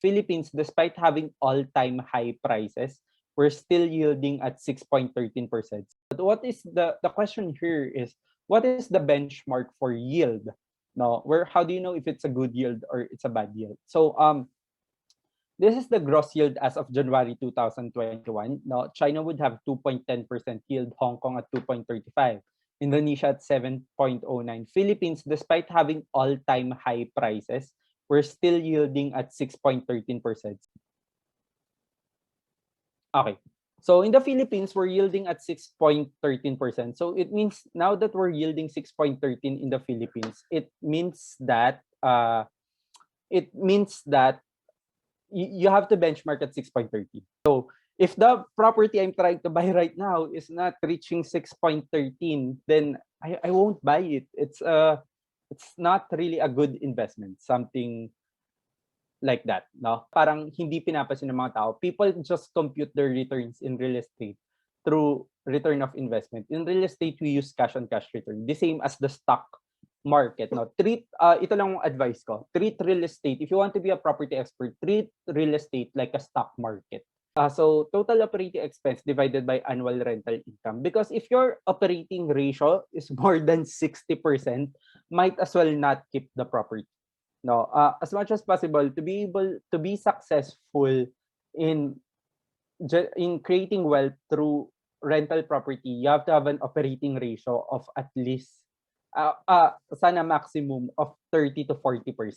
Philippines, despite having all-time high prices, we're still yielding at 6.13%. But what is the question here is, what is the benchmark for yield? No, where how do you know if it's a good yield or it's a bad yield? So this is the gross yield as of January 2021. Now, China would have 2.10% yield, Hong Kong at 2.35, Indonesia at 7.09. Philippines, despite having all-time high prices, we're still yielding at 6.13%. Okay. So in the Philippines, we're yielding at 6.13%. So it means now that we're yielding 6.13 in the Philippines, it means that you have to benchmark at 6.30. So if the property I'm trying to buy right now is not reaching 6.13, then I won't buy it. It's not really a good investment. Something like that, no? Parang hindi pinapansin ng mga tao. People just compute their returns in real estate through return of investment. In real estate, we use cash on cash return. The same as the stock market, no? Ito lang ang advice ko. Treat real estate, if you want to be a property expert, treat real estate like a stock market. So total operating expense divided by annual rental income. Because if your operating ratio is more than 60%, might as well not keep the property. No, as much as possible to be able to be successful in in creating wealth through rental property, you have to have an operating ratio of at least sana maximum of 30 to 40%.